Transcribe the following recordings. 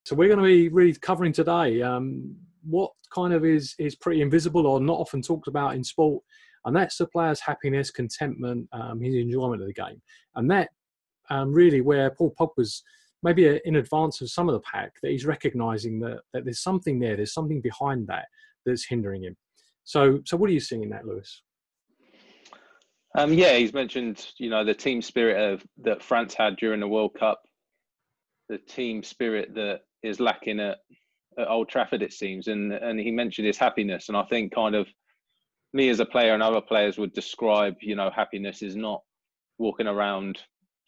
So we're going to be really covering today what kind of is pretty invisible or not often talked about in sport, and that's the player's happiness, contentment, his enjoyment of the game. And that really where Paul Pogba's maybe in advance of some of the pack, that he's recognising that there's something there, there's something behind that that's hindering him. So what are you seeing in that, Lewis? Yeah, he's mentioned, the team spirit that France had during the World Cup, the team spirit that is lacking at Old Trafford, it seems. And he mentioned his happiness. And I think kind of me as a player and other players would describe, happiness is not walking around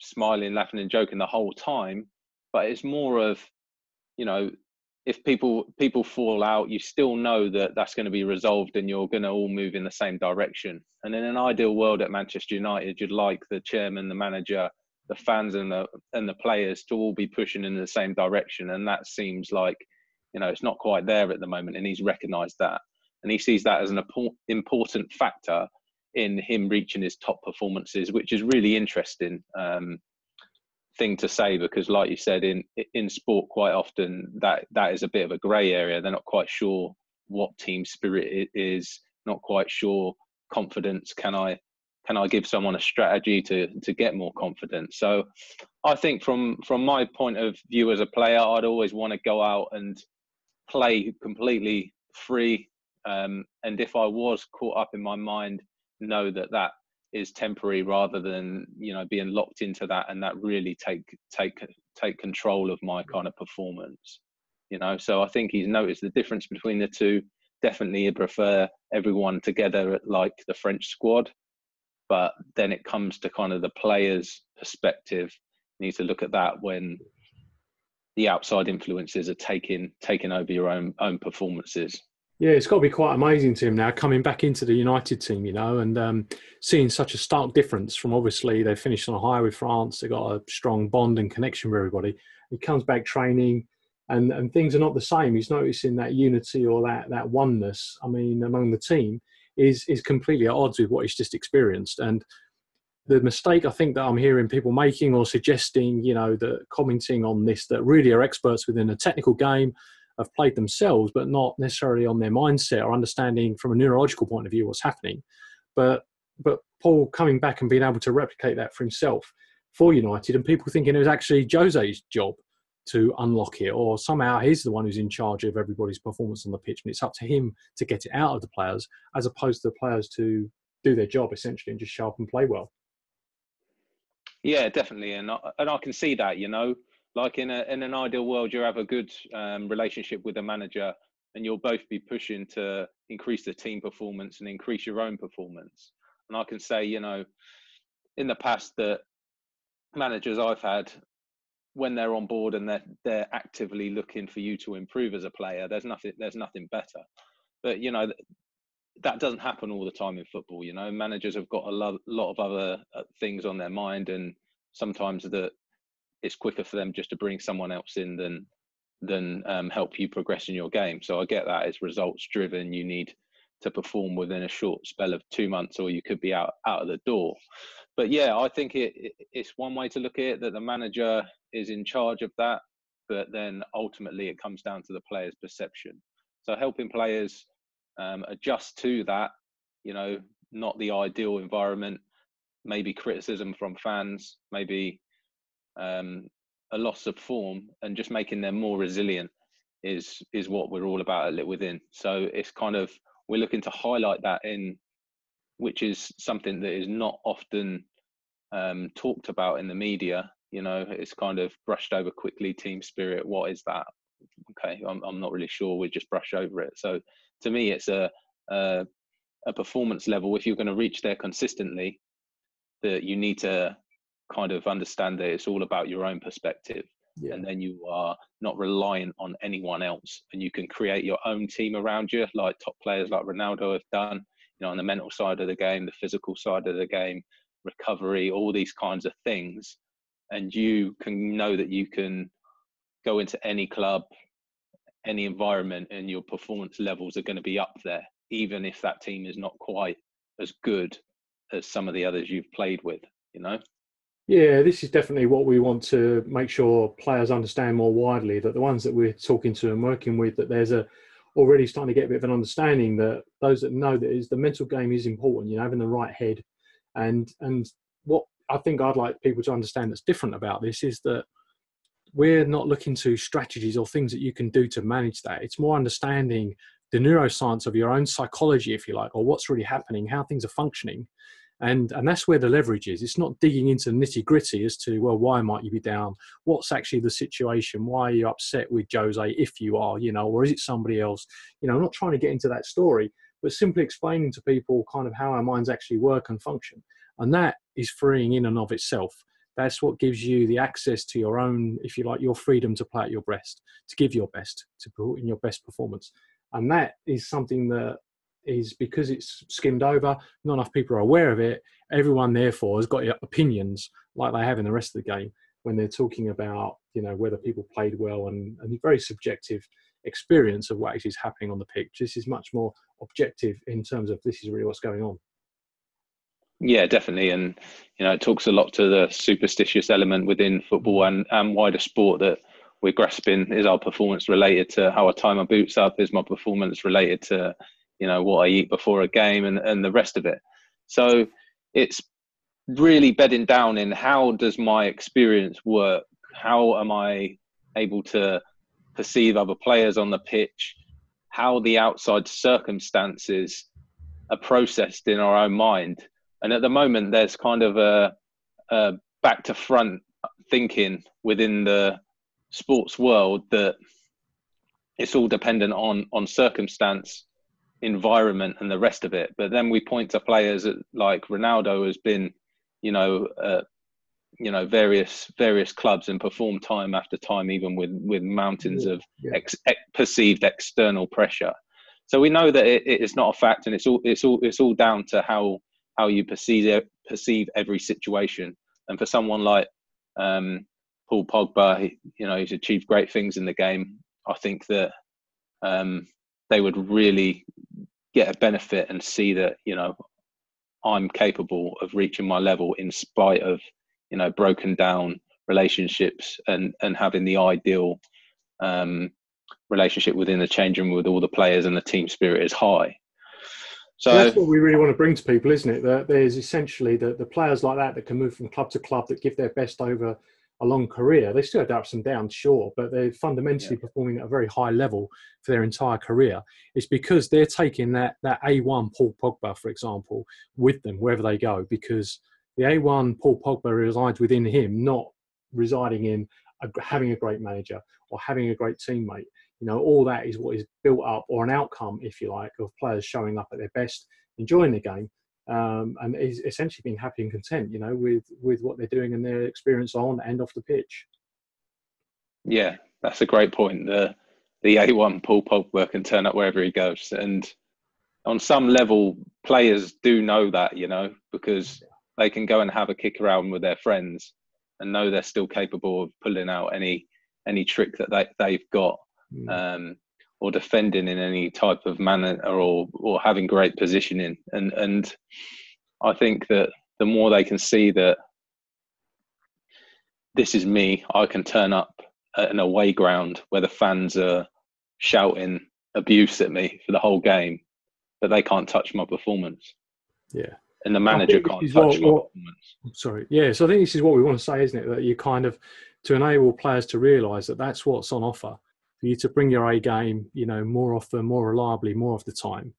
smiling, laughing and joking the whole time, but it's more of, if people fall out, you still know that that's going to be resolved and you're going to all move in the same direction. And in an ideal world at Manchester United, you'd like the chairman, the manager, the fans and the players to all be pushing in the same direction. And that seems like, it's not quite there at the moment. And he's recognised that. And he sees that as an important factor in him reaching his top performances, which is really interesting thing to say, because like you said, in sport quite often that is a bit of a grey area. They're not quite sure what team spirit is, not quite sure confidence. Can I give someone a strategy to get more confidence? So I think from my point of view as a player, I'd always want to go out and play completely free, and if I was caught up in my mind, know that is temporary, rather than being locked into that and that really take control of my kind of performance. So I think he's noticed the difference between the two. Definitely he'd prefer everyone together like the French squad, but then it comes to kind of the players' perspective. You need to look at that when the outside influences are taking over your own performances. Yeah, it's got to be quite amazing to him now coming back into the United team, and seeing such a stark difference from, obviously they finished on a high with France. They got a strong bond and connection with everybody. He comes back training and things are not the same. He's noticing that unity or that oneness, among the team is completely at odds with what he's just experienced. And the mistake I think that I'm hearing people making or suggesting, that commenting on this, that really are experts within a technical game, have played themselves, but not necessarily on their mindset or understanding from a neurological point of view what's happening. But Paul coming back and being able to replicate that for himself for United, and people thinking it was actually Jose's job to unlock it, or somehow he's the one who's in charge of everybody's performance on the pitch, and it's up to him to get it out of the players, as opposed to the players to do their job essentially and just show up and play well. Yeah, definitely, and I can see that. Like in an ideal world, you have a good relationship with the manager, and you'll both be pushing to increase the team performance and increase your own performance. And I can say, in the past, that managers I've had, when they're on board and they're actively looking for you to improve as a player, there's nothing better. But that doesn't happen all the time in football. Managers have got a lot of other things on their mind, and sometimes it's quicker for them just to bring someone else in than help you progress in your game. So I get that it's results driven. You need to perform within a short spell of 2 months, or you could be out of the door. But yeah, I think it's one way to look at it, that the manager is in charge of that, but then ultimately it comes down to the player's perception. So helping players adjust to that, not the ideal environment, maybe criticism from fans, maybe a loss of form, and just making them more resilient is what we're all about at Lit Within. So it's kind of, we're looking to highlight that which is something that is not often talked about in the media. It's kind of brushed over quickly. Team spirit, what is that? Okay, I'm not really sure. We just brush over it. So to me, it's a performance level. If you're going to reach there consistently, that you need to kind of understand that it's all about your own perspective. Yeah. And then you are not reliant on anyone else, and you can create your own team around you, like top players like Ronaldo have done, on the mental side of the game, the physical side of the game, recovery, all these kinds of things. And you can know that you can go into any club, any environment, and your performance levels are going to be up there, even if that team is not quite as good as some of the others you've played with, Yeah, this is definitely what we want to make sure players understand more widely, that the ones that we're talking to and working with, that there's a already starting to get a bit of an understanding that those that know that is the mental game is important, having the right head. And what I think I'd like people to understand that's different about this is that we're not looking to strategies or things that you can do to manage that. It's more understanding the neuroscience of your own psychology, if you like, or what's really happening, how things are functioning. And that's where the leverage is. It's not digging into the nitty gritty as to, well, why might you be down? What's actually the situation? Why are you upset with Jose if you are, or is it somebody else? I'm not trying to get into that story, but simply explaining to people kind of how our minds actually work and function. And that is freeing in and of itself. That's what gives you the access to your own, if you like, your freedom to play at your best, to give your best, to put in your best performance. And that is something that is, because it's skimmed over, not enough people are aware of it. Everyone, therefore, has got opinions like they have in the rest of the game when they're talking about, whether people played well, and a very subjective experience of what is happening on the pitch. This is much more objective in terms of this is really what's going on. Yeah, definitely. And, it talks a lot to the superstitious element within football and wider sport that we're grasping. Is our performance related to how I tie my boots up? Is my performance related to, what I eat before a game and the rest of it? So it's really bedding down in how does my experience work? How am I able to perceive other players on the pitch? How the outside circumstances are processed in our own mind. And at the moment, there's kind of a back to front thinking within the sports world that it's all dependent on circumstance, environment, and the rest of it. But then we point to players like Ronaldo has been, various clubs and performed time after time, even with mountains of perceived external pressure. So we know that it is not a fact, and it's all down to how you perceive every situation. And for someone like Paul Pogba, he's achieved great things in the game. I think that they would really get a benefit and see that I'm capable of reaching my level in spite of broken down relationships and having the ideal relationship within the changing room with all the players, and the team spirit is high. So that's what we really want to bring to people, isn't it? That there's essentially the players like that can move from club to club, that give their best over a long career. They still have ups and downs, sure, but they're fundamentally performing at a very high level for their entire career. It's because they're taking that A1 Paul Pogba, for example, with them wherever they go, because the A1 Paul Pogba resides within him, not residing in having a great manager or having a great teammate. All that is what is built up, or an outcome, if you like, of players showing up at their best, enjoying the game, and is essentially being happy and content, with what they're doing and their experience on and off the pitch. Yeah, that's a great point. The A1 Paul Pogba can turn up wherever he goes, and on some level, players do know that, because they can go and have a kick around with their friends and know they're still capable of pulling out any trick that they've got. Or defending in any type of manner, or having great positioning, and I think that the more they can see that this is me, I can turn up at an away ground where the fans are shouting abuse at me for the whole game, but they can't touch my performance. Yeah, and the manager can't touch my performance. Sorry, yeah. So I think this is what we want to say, isn't it? That you kind of, to enable players to realise that that's what's on offer for you to bring your A game, more often, more reliably, more of the time.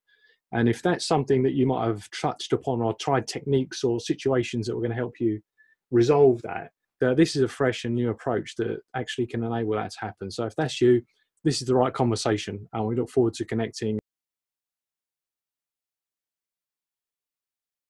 And if that's something that you might have touched upon or tried techniques or situations that were going to help you resolve that, this is a fresh and new approach that actually can enable that to happen. So if that's you, this is the right conversation, and we look forward to connecting